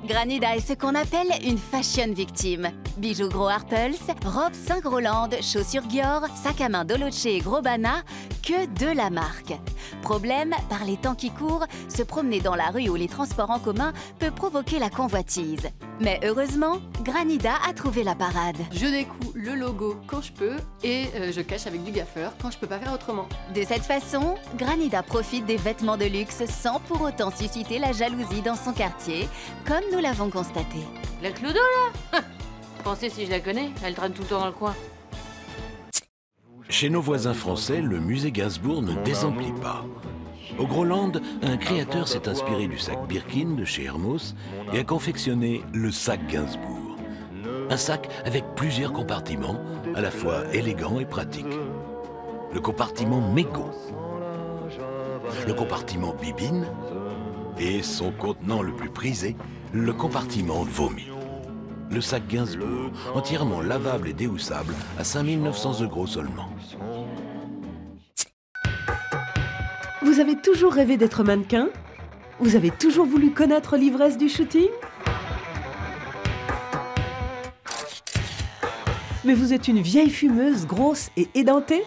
Granida est ce qu'on appelle une fashion victime. Bijoux gros Harpels, robes Saint-Groland, chaussures Dior, sac à main Dolce et Grobana, que de la marque. Problème, par les temps qui courent, se promener dans la rue ou les transports en commun peut provoquer la convoitise. Mais heureusement, Granida a trouvé la parade. Je découpe le logo quand je peux et je cache avec du gaffeur quand je peux pas faire autrement. De cette façon, Granida profite des vêtements de luxe sans pour autant susciter la jalousie dans son quartier, comme nous l'avons constaté. La Clodo, là Pensez si je la connais, elle traîne tout le temps dans le coin. Chez nos voisins français, le musée Gainsbourg ne désemplit pas. Au Groenland, un créateur s'est inspiré du sac Birkin de chez Hermos et a confectionné le sac Gainsbourg. Un sac avec plusieurs compartiments, à la fois élégant et pratique. Le compartiment mégot, le compartiment bibine et son contenant le plus prisé, le compartiment vomi. Le sac Gainsbourg, entièrement lavable et déhoussable, à 5 900 € seulement. Vous avez toujours rêvé d'être mannequin? Vous avez toujours voulu connaître l'ivresse du shooting? Mais vous êtes une vieille fumeuse, grosse et édentée?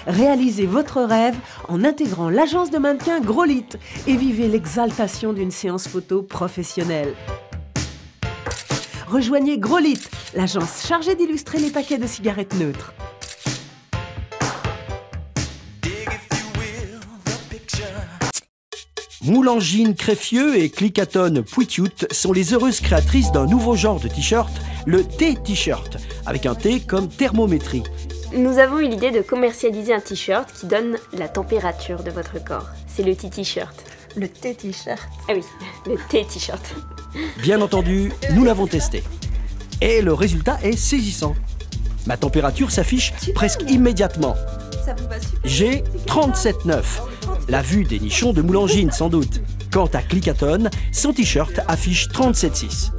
Réalisez votre rêve en intégrant l'agence de mannequins Grolit et vivez l'exaltation d'une séance photo professionnelle. Rejoignez Grolit, l'agence chargée d'illustrer les paquets de cigarettes neutres. Moulangine Créfieux et Clicaton Pouitiout sont les heureuses créatrices d'un nouveau genre de t-shirt, le T-T-shirt, avec un T comme thermométrie. Nous avons eu l'idée de commercialiser un t-shirt qui donne la température de votre corps. C'est le T-T-shirt. Le T-T-shirt. Ah oui, le T-T-shirt. Bien entendu, nous l'avons testé. Et le résultat est saisissant. Ma température s'affiche presque immédiatement. J'ai 37,9. La vue des nichons de Moulangine, sans doute. Quant à Clicaton, son t-shirt affiche 37,6.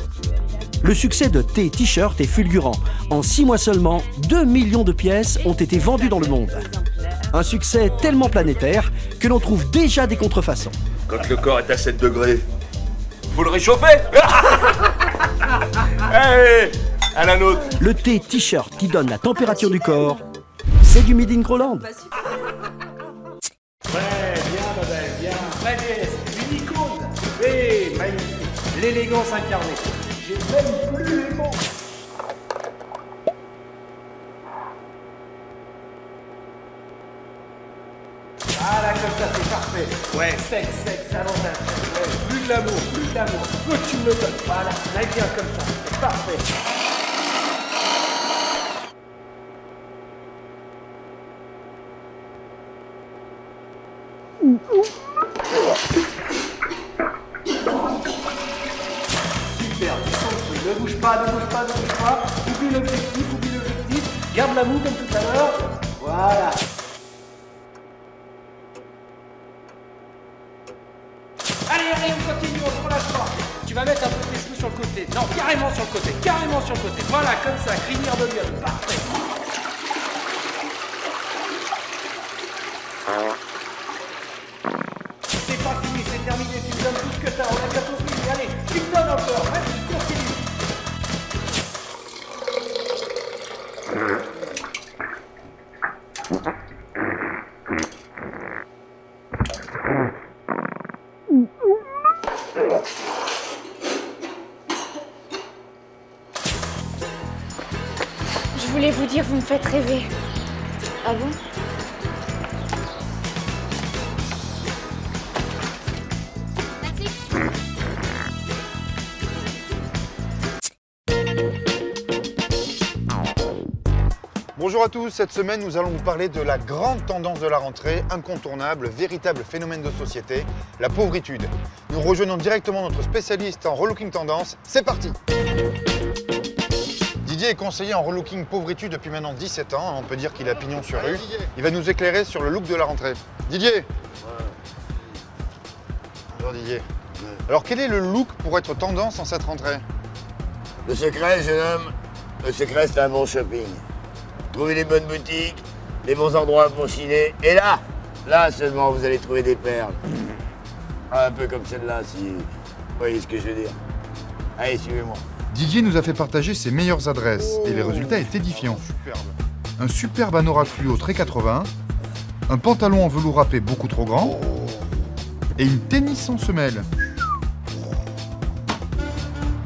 Le succès de T-T-shirt est fulgurant. En 6 mois seulement, 2 millions de pièces ont été vendues dans le monde. Un succès tellement planétaire que l'on trouve déjà des contrefaçons. Quand le corps est à 7 degrés, faut le réchauffer. Allez, à la nôtre. Le T-T-shirt qui donne la température du corps, c'est du Made in Groenland. Ouais, bien, ma belle, bien. Très bien, une icône. Oui, magnifique. L'élégance incarnée. J'ai même plus les mots. Voilà, comme ça, c'est parfait. Ouais, sec, c'est avantage. Ouais, plus de l'amour, plus de l'amour. Faut que tu me le donnes. Voilà, très bien comme ça. C'est parfait. Super, tu sens le truc. Ne bouge pas, ne bouge pas, ne bouge pas. Oublie l'objectif, oublie l'objectif. Garde la moue comme tout à l'heure. Voilà. Allez, on continue, on se relâche pas. Tu vas mettre un peu tes cheveux sur le côté. Non, carrément sur le côté, carrément sur le côté. Voilà, comme ça, crinière de miel. Parfait. C'est pas fini, c'est terminé. Tu me donnes tout ce que t'as. On a bientôt fini. Allez, tu me donnes encore. Vas-y, continue. Je voulais vous dire, vous me faites rêver. Ah bon? Bonjour à tous, cette semaine nous allons vous parler de la grande tendance de la rentrée, incontournable, véritable phénomène de société, la pauvritude. Nous rejoignons directement notre spécialiste en relooking tendance, c'est parti! Didier est conseiller en relooking pauvritude depuis maintenant 17 ans, on peut dire qu'il a pignon sur rue. Il va nous éclairer sur le look de la rentrée. Didier! Bonjour Didier. Alors quel est le look pour être tendance en cette rentrée? Le secret, jeune homme, le secret c'est un bon shopping. Trouver les bonnes boutiques, les bons endroits pour chiner, et là seulement vous allez trouver des perles. Un peu comme celle-là, si voyez ce que je veux dire. Allez, suivez-moi. Didier nous a fait partager ses meilleures adresses et les résultats étaient édifiants. Un superbe anorak fluo très 80, un pantalon en velours râpé beaucoup trop grand et une tennis sans semelle.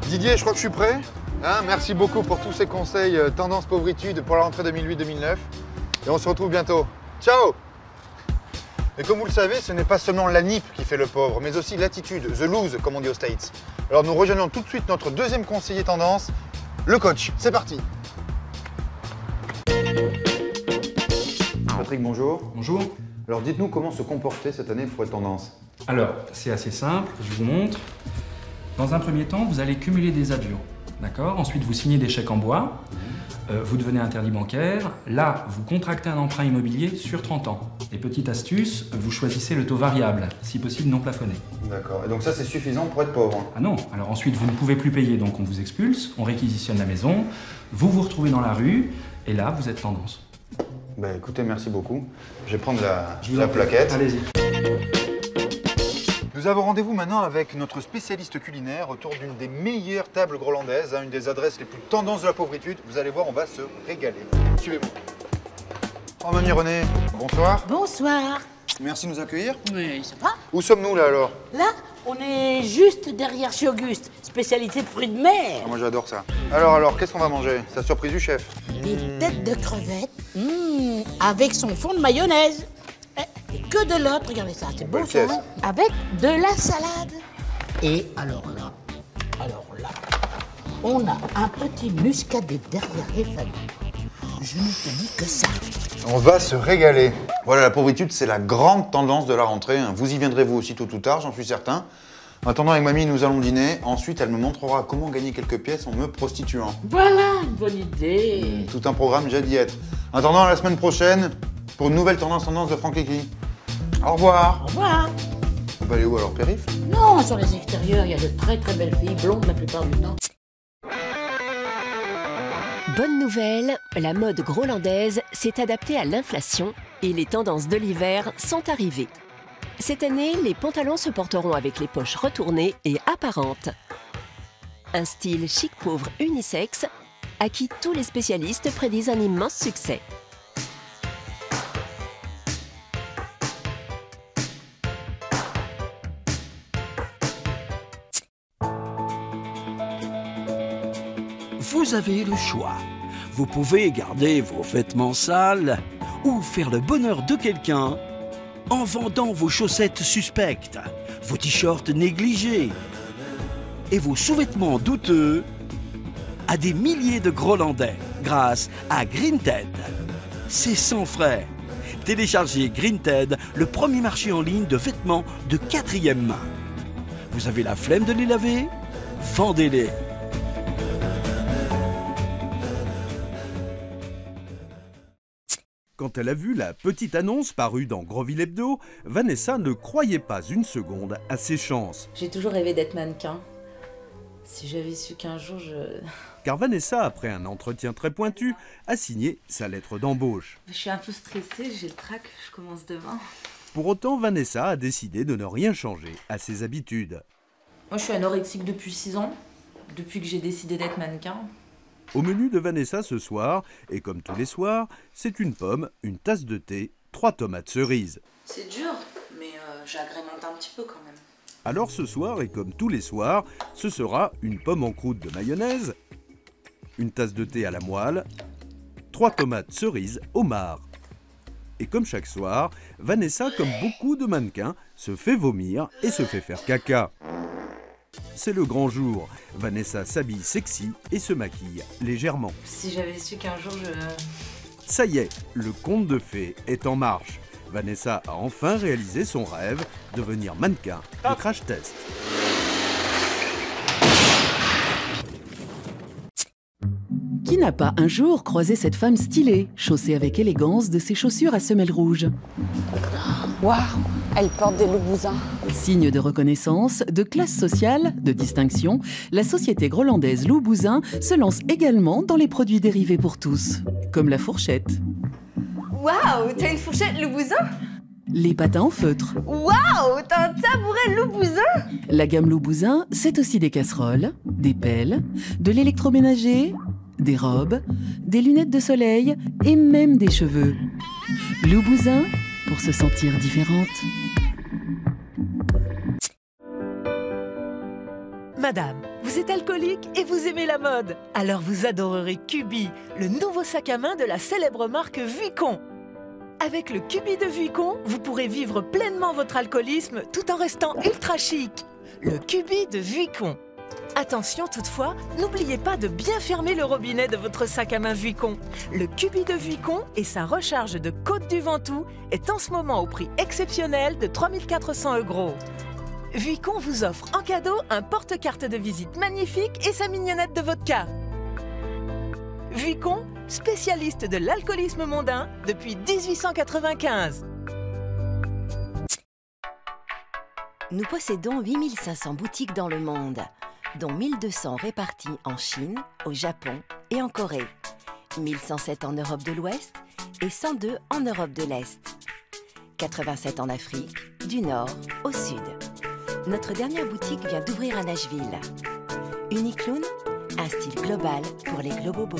Didier, je crois que je suis prêt. Hein, merci beaucoup pour tous ces conseils tendance pauvritude pour la rentrée 2008-2009. Et on se retrouve bientôt. Ciao! Et comme vous le savez, ce n'est pas seulement la NIP qui fait le pauvre, mais aussi l'attitude, the lose, comme on dit aux States. Alors nous rejoignons tout de suite notre deuxième conseiller tendance, le coach. C'est parti. Patrick, bonjour. Bonjour. Alors dites-nous comment se comporter cette année pour être tendance. Alors, c'est assez simple, je vous montre. Dans un premier temps, vous allez cumuler des adios. D'accord? Ensuite, vous signez des chèques en bois. Vous devenez interdit bancaire. Là, vous contractez un emprunt immobilier sur 30 ans. Et petite astuce, vous choisissez le taux variable, si possible non plafonné. D'accord. Et donc ça, c'est suffisant pour être pauvre? Ah non. Alors ensuite, vous ne pouvez plus payer, donc on vous expulse, on réquisitionne la maison, vous vous retrouvez dans la rue, et là, vous êtes tendance. Ben écoutez, merci beaucoup. Je vais prendre la plaquette. Allez-y. Nous avons rendez-vous maintenant avec notre spécialiste culinaire autour d'une des meilleures tables grolandaises, une des adresses les plus tendances de la pauvritude. Vous allez voir, on va se régaler. Suivez-moi. Oh, mamie Renée, bonsoir. Bonsoir. Merci de nous accueillir. Oui, ça va. Où sommes-nous là alors? Là, on est juste derrière chez Auguste, spécialité de fruits de mer. Ah, moi j'adore ça. Alors, qu'est-ce qu'on va manger? C'est la surprise du chef. Des têtes de crevettes, avec son fond de mayonnaise. Et que de l'autre, regardez ça, c'est beau ça, hein, avec de la salade. Et alors là, on a un petit muscadet derrière les familles. Je ne te dis que ça. On va se régaler. Voilà, la pauvritude, c'est la grande tendance de la rentrée. Vous y viendrez vous aussi tôt ou tard, j'en suis certain. En attendant, avec mamie, nous allons dîner. Ensuite, elle me montrera comment gagner quelques pièces en me prostituant. Voilà, une bonne idée. Tout un programme, j'ai d'y être. En attendant, la semaine prochaine, pour une nouvelle tendance de Franck Kiki. Au revoir. Au revoir. On va aller où alors, périph'? Non, sur les extérieurs, il y a de très très belles filles, blondes la plupart du temps. Bonne nouvelle, la mode grolandaise s'est adaptée à l'inflation et les tendances de l'hiver sont arrivées. Cette année, les pantalons se porteront avec les poches retournées et apparentes. Un style chic pauvre unisexe à qui tous les spécialistes prédisent un immense succès. Vous avez le choix. Vous pouvez garder vos vêtements sales ou faire le bonheur de quelqu'un en vendant vos chaussettes suspectes, vos t-shirts négligés et vos sous-vêtements douteux à des milliers de Grolandais grâce à Greented. C'est sans frais. Téléchargez Greented, le premier marché en ligne de vêtements de 4e main. Vous avez la flemme de les laver? Vendez-les. Quand elle a vu la petite annonce parue dans Groville Hebdo, Vanessa ne croyait pas une seconde à ses chances. J'ai toujours rêvé d'être mannequin. Si j'avais su qu'un jour Car Vanessa, après un entretien très pointu, a signé sa lettre d'embauche. Je suis un peu stressée, j'ai le trac, je commence demain. Pour autant, Vanessa a décidé de ne rien changer à ses habitudes. Moi, je suis anorexique depuis 6 ans, depuis que j'ai décidé d'être mannequin. Au menu de Vanessa ce soir, et comme tous les soirs, c'est une pomme, une tasse de thé, 3 tomates cerises. C'est dur, mais j'agrémente un petit peu quand même. Alors ce soir, et comme tous les soirs, ce sera une pomme en croûte de mayonnaise, une tasse de thé à la moelle, 3 tomates cerises au marc. Et comme chaque soir, Vanessa, comme beaucoup de mannequins, se fait vomir et se fait faire caca. C'est le grand jour. Vanessa s'habille sexy et se maquille légèrement. Si j'avais su qu'un jour Ça y est, le conte de fées est en marche. Vanessa a enfin réalisé son rêve, devenir mannequin de crash test. Qui n'a pas un jour croisé cette femme stylée, chaussée avec élégance de ses chaussures à semelles rouges? Waouh, elle porte des loups-bousins. Signe de reconnaissance, de classe sociale, de distinction, la société grolandaise Loup-Bousin se lance également dans les produits dérivés pour tous, comme la fourchette. Waouh, t'as une fourchette Loup-Bousin? les patins en feutre. Waouh, t'as un tabouret Loubousin? La gamme Loubousin, c'est aussi des casseroles, des pelles, de l'électroménager, des robes, des lunettes de soleil et même des cheveux. Loubousin, pour se sentir différente. Madame, vous êtes alcoolique et vous aimez la mode. Alors vous adorerez Cubi, le nouveau sac à main de la célèbre marque Vuitton. Avec le Cubi de Vuitton, vous pourrez vivre pleinement votre alcoolisme tout en restant ultra chic. Le Cubi de Vuitton. Attention toutefois, n'oubliez pas de bien fermer le robinet de votre sac à main Vuitton. Le Cubi de Vuitton et sa recharge de Côte du Ventoux est en ce moment au prix exceptionnel de 3 400 €. Vuitton vous offre en cadeau un porte-carte de visite magnifique et sa mignonnette de vodka. Vuitton, spécialiste de l'alcoolisme mondain depuis 1895. Nous possédons 8500 boutiques dans le monde, dont 1200 réparties en Chine, au Japon et en Corée, 1107 en Europe de l'Ouest et 102 en Europe de l'Est, 87 en Afrique, du Nord au Sud. Notre dernière boutique vient d'ouvrir à Nashville. Uniclown, un style global pour les globobos.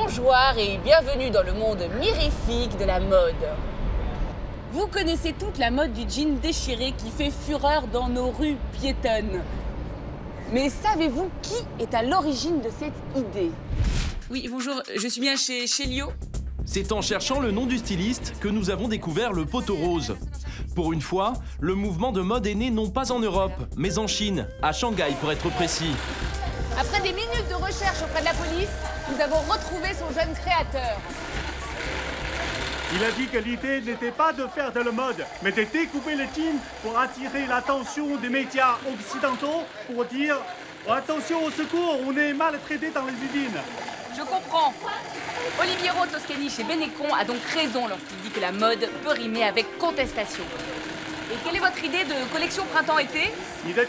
Bonjour et bienvenue dans le monde mirifique de la mode. Vous connaissez toute la mode du jean déchiré qui fait fureur dans nos rues piétonnes. Mais savez-vous qui est à l'origine de cette idée? Oui, bonjour, je suis bien chez Lio. C'est en cherchant le nom du styliste que nous avons découvert le poteau rose. Pour une fois, le mouvement de mode est né non pas en Europe, mais en Chine, à Shanghai pour être précis. Après des minutes de recherche auprès de la police, nous avons retrouvé son jeune créateur. Il a dit que l'idée n'était pas de faire de la mode, mais de découper le jean pour attirer l'attention des médias occidentaux pour dire « Attention au secours, on est maltraité dans les usines ». Je comprends. Oliviero Toscani chez Benetton a donc raison lorsqu'il dit que la mode peut rimer avec contestation. Et quelle est votre idée de collection printemps-été? Il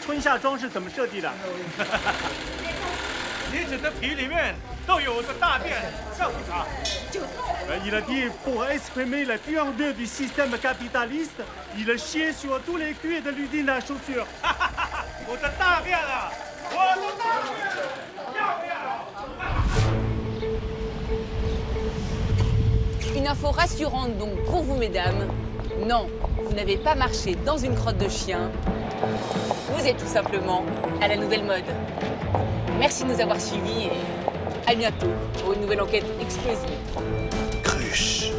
a dit pour exprimer la puanteur du système capitaliste, il a chié sur tous les cuirs de l'usine à chaussures. Une info rassurante donc pour vous, mesdames. Non, vous n'avez pas marché dans une crotte de chien. Vous êtes tout simplement à la nouvelle mode. Merci de nous avoir suivis et à bientôt pour une nouvelle enquête explosive. Cruche.